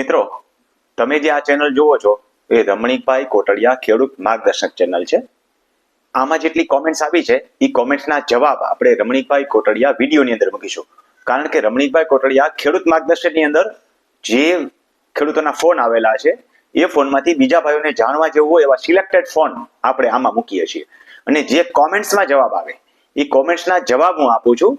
મિત્રો, તમે જે આ ચેનલ જુઓ છો એ રમણીકભાઈ કોટડિયા ખેડૂત માર્ગદર્શક ચેનલ છે. આમાં જેટલી કોમેન્ટ્સ આવી છે એ કોમેન્ટ્સના જવાબ આપણે રમણીકભાઈ કોટડિયા વિડીયોની અંદર મૂકીશું. કારણ કે રમણીકભાઈ કોટડિયા ખેડૂત માર્ગદર્શકની અંદર જે ખેડૂતોના ફોન આવેલા છે એ ફોનમાંથી બીજા ભાઈઓને જાણવા જેવું હોય એવા સિલેક્ટેડ ફોન આપણે આમાં મૂકીએ છીએ. અને જે કોમેન્ટ્સમાં જવાબ આવે એ કોમેન્ટ્સના જવાબ હું આપું છું.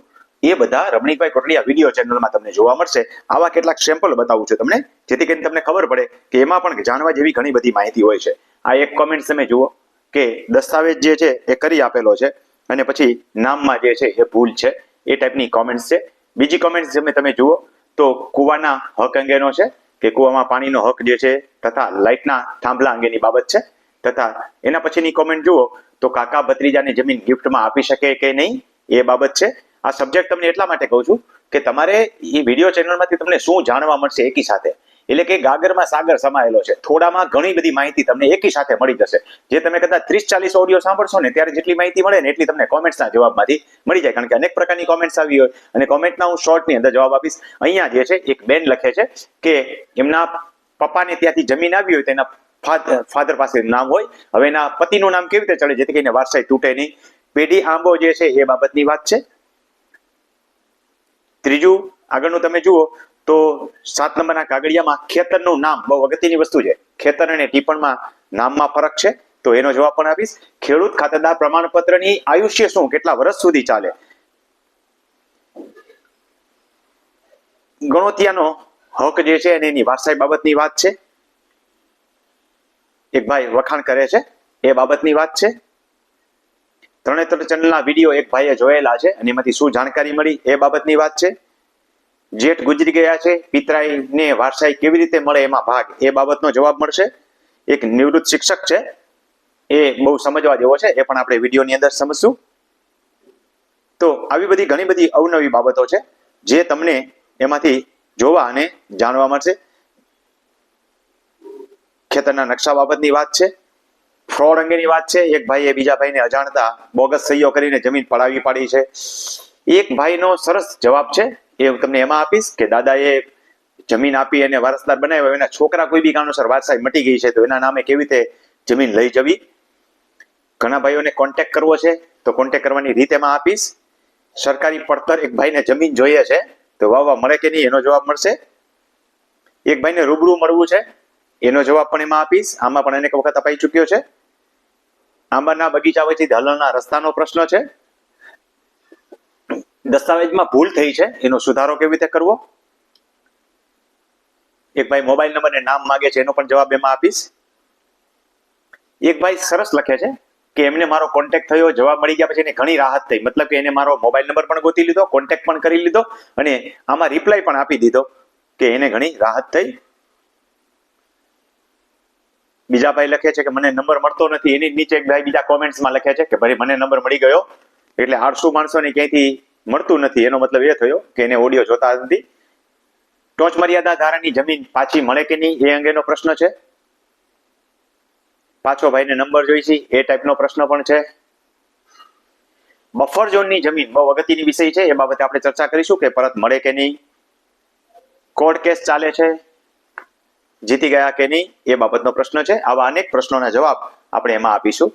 એ બધા રમણીકભાઈ કોટડિયા વિડીયો ચેનલમાં તમને જોવા મળશે. આવા કેટલાક સેમ્પલ બતાવું છું તમને, જેથી કરીને તમને ખબર પડે કે એમાં પણ જાણવા જેવી ઘણી બધી માહિતી હોય છે. આ એક કોમેન્ટ તમે જુઓ કે દસ્તાવેજ જે છે એ કરી આપેલો છે અને પછી નામમાં જે છે એ ભૂલ છે, એ ટાઈપની કોમેન્ટ્સ છે. બીજી કોમેન્ટ તમે જુઓ તો કુવાના હક અંગેનો છે કે કુવામાં પાણીનો હક જે છે તથા લાઇટના થાંભલા અંગેની બાબત છે. તથા એના પછીની કોમેન્ટ જુઓ તો કાકા ભત્રીજાને જમીન ગિફ્ટમાં આપી શકે કે નહીં એ બાબત છે. આ સબ્જેક્ટ તમને એટલા માટે કહું છું કે તમારે એ વિડીયો ચેનલમાંથી તમને શું જાણવા મળશે એકી સાથે, એટલે કે ગાગરમાં સાગર સમાયેલો છે. થોડામાં ઘણી બધી માહિતી તમને એકી સાથે મળી જશે. જે તમે કદાચ 30-40 ઓડિયો સાંભળશો ને ત્યારે જેટલી માહિતી મળે ને એટલી તમને કોમેન્ટ્સના જવાબમાંથી મળી જાય. કારણ કે અનેક પ્રકારની કોમેન્ટ્સ આવી હોય અને કોમેન્ટના હું શોર્ટની અંદર જવાબ આપીશ. અહીંયા જે છે એક બેન લખે છે કે એમના પપ્પાને ત્યાંથી જમીન આવી હોય તો એના ફાધર પાસે નામ હોય. હવે એના પતિનું નામ કેવી રીતે ચડે જેથી કરીને વારસાઈ તૂટે નહીં. પેઢી આંબો જે છે એ બાબતની વાત છે. ત્રીજું આગળનું તમે જુઓ તો 7 નંબરના કાગળિયામાં ખેતરનું નામ બહુ અગત્યની વસ્તુ છે. ખેતર અને ટીપણમાં નામમાં ફરક છે તો એનો જવાબ પણ આપીશ. ખેડૂત ખાતરદાર પ્રમાણપત્રની આયુષ્ય શું, કેટલા વર્ષ સુધી ચાલે. ગણોતિયાનો હક જે છે અને એની વારસાઈ બાબતની વાત છે. એક ભાઈ વખાણ કરે છે એ બાબતની વાત છે. ત્રણે ચેનલના વિડીયો એક ભાઈએ જોયેલા છે અને એમાંથી શું જાણકારી મળી એ બાબતની વાત છે. જેઠ ગુજરી ગયા છે, પિતરાઈને વારસાઈ કેવી રીતે મળે એમાં ભાગ, એ બાબતનો જવાબ મળશે. એક નિવૃત્ત શિક્ષક છે, એ બહુ સમજવા જેવો છે, એ પણ આપણે વિડીયોની અંદર સમજશું. તો આવી બધી ઘણી બધી અવનવી બાબતો છે જે તમને એમાંથી જોવા અને જાણવા મળશે. ખેતરના નકશા બાબતની વાત છે. ફ્રોડ અંગેની વાત છે. એક ભાઈએ બીજા ભાઈને અજાણતા બોગસ સહીઓ કરીને જમીન પડાવી પાડી છે. એક ભાઈનો સરસ જવાબ છે એ હું તમને એમાં આપીશ કે દાદાએ જમીન આપી અને વારસદાર બનાવ્યો, એના છોકરા કોઈ બી કારણોસર વારસાઈ મટી ગઈ છે તો એના નામે કેવી રીતે જમીન લઈ જવી. ઘણા ભાઈઓને કોન્ટેક્ટ કરવો છે તો કોન્ટેક્ટ કરવાની રીત એમાં આપીશ. સરકારી પડતર, એક ભાઈને જમીન જોઈએ છે તો વાવવા મળે કે નહીં એનો જવાબ મળશે. એક ભાઈને રૂબરૂ મળવું છે એનો જવાબ પણ એમાં આપીશ. આમાં પણ અનેક વખત અપાઈ ચૂક્યો છે. આંબાના બગીચા વચ્ચે ઢાલણના રસ્તાનો પ્રશ્ન છે. દસ્તાવેજમાં ભૂલ થઈ છે એનો સુધારો કેવી રીતે કરવો. એક ભાઈ મોબાઈલ નંબર અને નામ માંગે છે એનો પણ જવાબ એમાં આપીશ. એક ભાઈ સરસ લખે છે કે એમને મારો કોન્ટેક્ટ થયો, જવાબ મળી ગયા પછી એને ઘણી રાહત થઈ. મતલબ કે એને મારો મોબાઈલ નંબર પણ ગોતી લીધો, કોન્ટેક્ટ પણ કરી લીધો અને આમાં રિપ્લાય પણ આપી દીધો કે એને ઘણી રાહત થઈ. બીજા ભાઈ લખે છે કે મને નંબર મળતો નથી. એની નીચે એક ભાઈ બીજા કોમેન્ટ્સમાં લખે છે કે ભાઈ મને નંબર મળી ગયો. એટલે 800 માણસોને ક્યાંયથી મળતું નથી એનો મતલબ એ થયો કે એને ઓડિયો જોતા નથી. ટોચ મર્યાદા ધારાની જમીન પાછી મળે કે નહીં એ અંગેનો પ્રશ્ન છે. પાછો ભાઈને નંબર જોઈશે એ ટાઈપનો પ્રશ્ન પણ છે. બફર ઝોનની જમીન બહુ અગત્યની વિષય છે, એ બાબતે આપણે ચર્ચા કરીશું કે પરત મળે કે નહીં. કોર્ટ કેસ ચાલે છે, જીતી ગયા કે નહીં એ બાબતનો પ્રશ્ન છે. આવા અનેક પ્રશ્નોના જવાબ આપણે એમાં આપીશું.